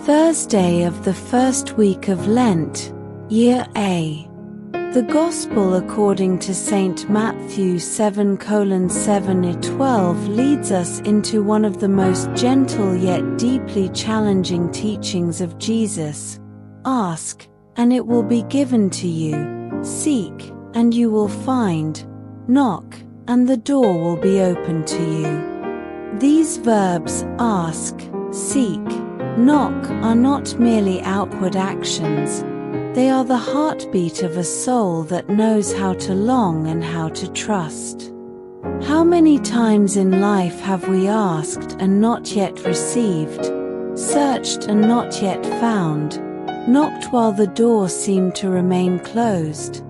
Thursday of the first week of Lent, Year A. The Gospel according to St. Matthew 7:7-12 leads us into one of the most gentle yet deeply challenging teachings of Jesus. Ask, and it will be given to you. Seek, and you will find. Knock, and the door will be opened to you. These verbs, ask, seek, knock, are not merely outward actions. They are the heartbeat of a soul that knows how to long and how to trust. How many times in life have we asked and not yet received, searched and not yet found, knocked while the door seemed to remain closed?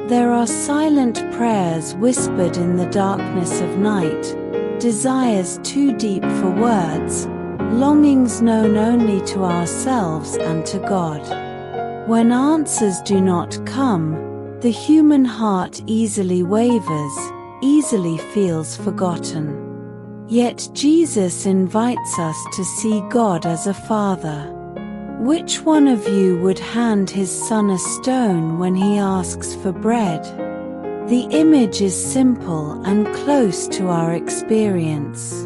There are silent prayers whispered in the darkness of night, desires too deep for words, longings known only to ourselves and to God. When answers do not come, the human heart easily wavers, easily feels forgotten. Yet Jesus invites us to see God as a Father. Which one of you would hand his son a stone when he asks for bread? The image is simple and close to our experience.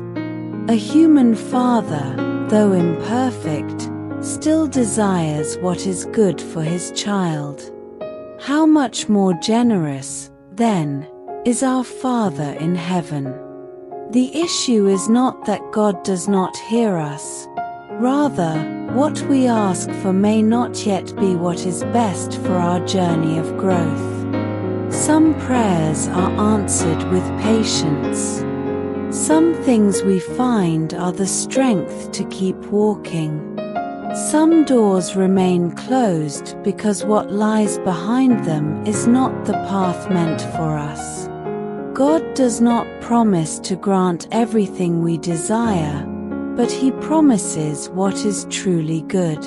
A human father, though imperfect, still desires what is good for his child. How much more generous, then, is our Father in heaven? The issue is not that God does not hear us. Rather, what we ask for may not yet be what is best for our journey of growth. Some prayers are answered with patience. Some things we find are the strength to keep walking. Some doors remain closed because what lies behind them is not the path meant for us. God does not promise to grant everything we desire, but He promises what is truly good.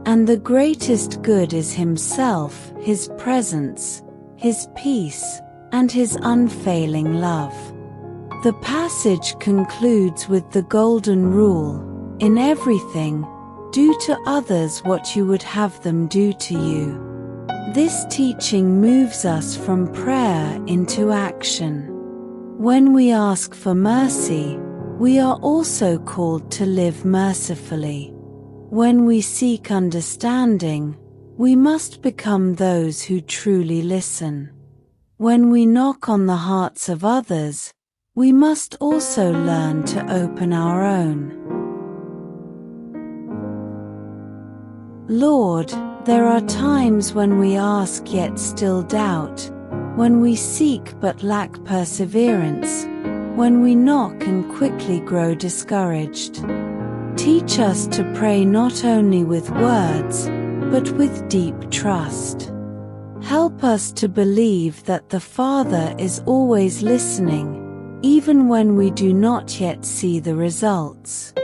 And the greatest good is Himself, His presence, His peace, and His unfailing love. The passage concludes with the golden rule: in everything, do to others what you would have them do to you. This teaching moves us from prayer into action. When we ask for mercy, we are also called to live mercifully. When we seek understanding, we must become those who truly listen. When we knock on the hearts of others, we must also learn to open our own. Lord, there are times when we ask yet still doubt, when we seek but lack perseverance, when we knock and quickly grow discouraged. Teach us to pray not only with words, but with deep trust. Help us to believe that the Father is always listening, even when we do not yet see the results.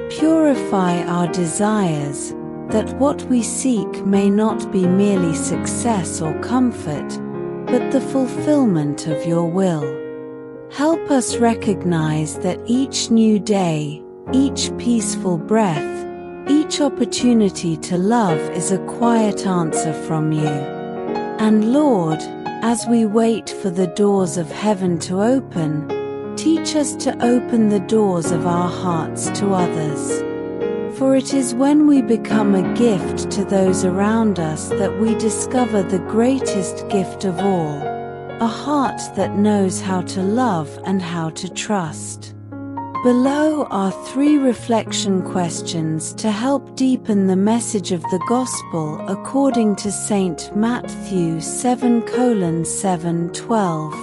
Purify our desires, that what we seek may not be merely success or comfort, but the fulfillment of your will. Help us recognize that each new day, each peaceful breath, each opportunity to love is a quiet answer from you. And Lord, as we wait for the doors of heaven to open, teach us to open the doors of our hearts to others. For it is when we become a gift to those around us that we discover the greatest gift of all, a heart that knows how to love and how to trust. Below are 3 reflection questions to help deepen the message of the Gospel according to St. Matthew 7:7-12.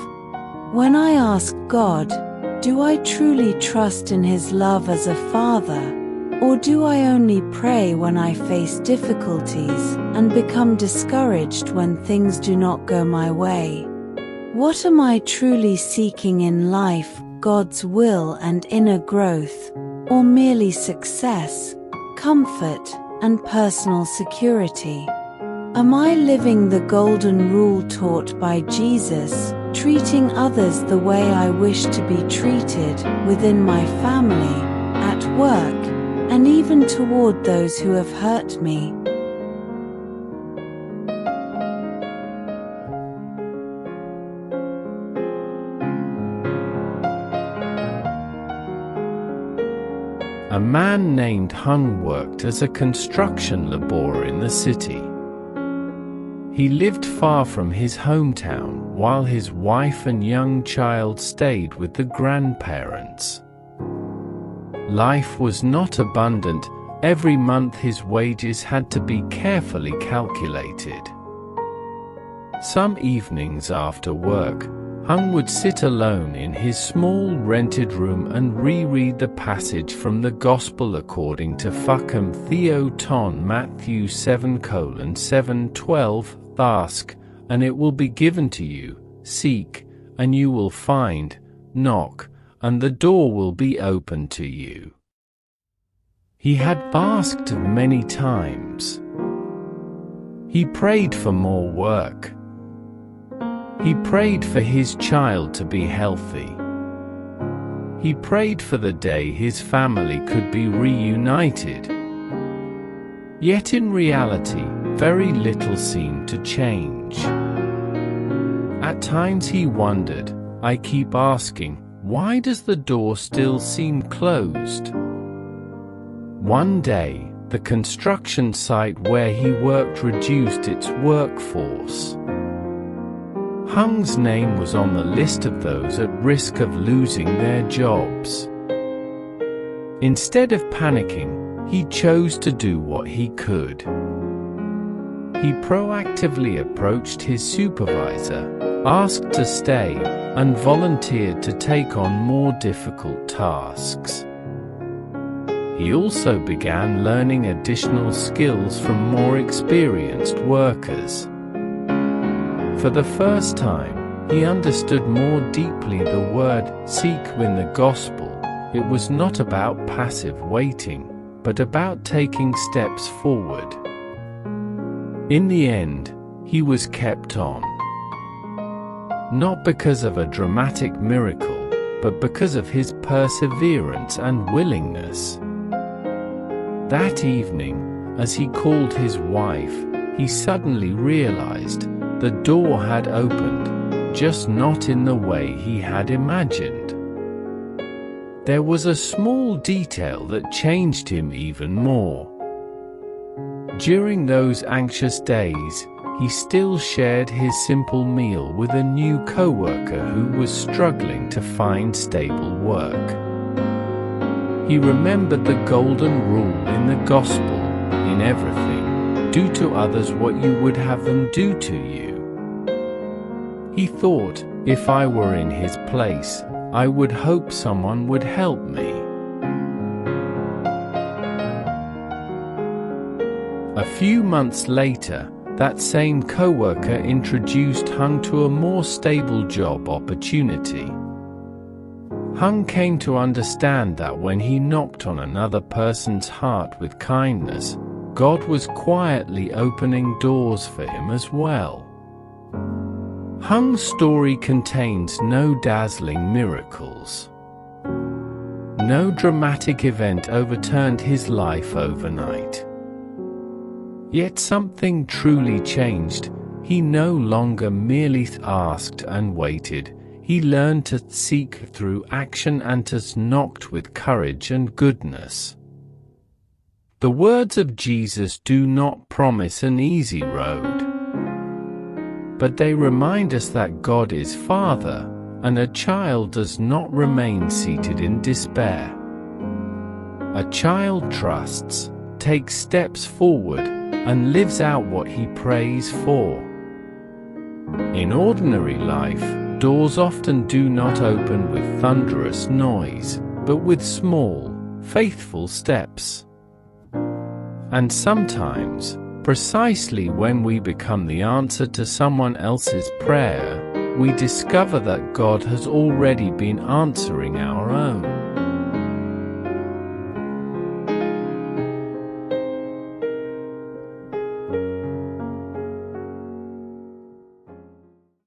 When I ask God, do I truly trust in His love as a Father? Or do I only pray when I face difficulties and become discouraged when things do not go my way? What am I truly seeking in life, God's will and inner growth, or merely success, comfort, and personal security? Am I living the golden rule taught by Jesus, treating others the way I wish to be treated, within my family, at work, and even toward those who have hurt me. A man named Hung worked as a construction laborer in the city. He lived far from his hometown while his wife and young child stayed with the grandparents. Life was not abundant. Every month his wages had to be carefully calculated. Some evenings after work, Hung would sit alone in his small rented room and reread the passage from the Gospel according to Fuckham Theoton Matthew 7:7-12, "Ask, and it will be given to you, seek, and you will find, knock, and the door will be opened to you." He had asked many times. He prayed for more work. He prayed for his child to be healthy. He prayed for the day his family could be reunited. Yet in reality, very little seemed to change. At times he wondered, "I keep asking, why does the door still seem closed?" One day, the construction site where he worked reduced its workforce. Hung's name was on the list of those at risk of losing their jobs. Instead of panicking, he chose to do what he could. He proactively approached his supervisor, asked to stay, and volunteered to take on more difficult tasks. He also began learning additional skills from more experienced workers. For the first time, he understood more deeply the word "seek" in the gospel. It was not about passive waiting, but about taking steps forward. In the end, he was kept on. Not because of a dramatic miracle, but because of his perseverance and willingness. That evening, as he called his wife, he suddenly realized the door had opened, just not in the way he had imagined. There was a small detail that changed him even more. During those anxious days, he still shared his simple meal with a new co-worker who was struggling to find stable work. He remembered the golden rule in the gospel, in everything, do to others what you would have them do to you. He thought, if I were in his place, I would hope someone would help me. A few months later, that same co-worker introduced Hung to a more stable job opportunity. Hung came to understand that when he knocked on another person's heart with kindness, God was quietly opening doors for him as well. Hung's story contains no dazzling miracles. No dramatic event overturned his life overnight. Yet something truly changed. He no longer merely asked and waited. He learned to seek through action and to knock with courage and goodness. The words of Jesus do not promise an easy road, but they remind us that God is Father, and a child does not remain seated in despair. A child trusts, takes steps forward, and lives out what he prays for. In ordinary life, doors often do not open with thunderous noise, but with small, faithful steps. And sometimes, precisely when we become the answer to someone else's prayer, we discover that God has already been answering our own.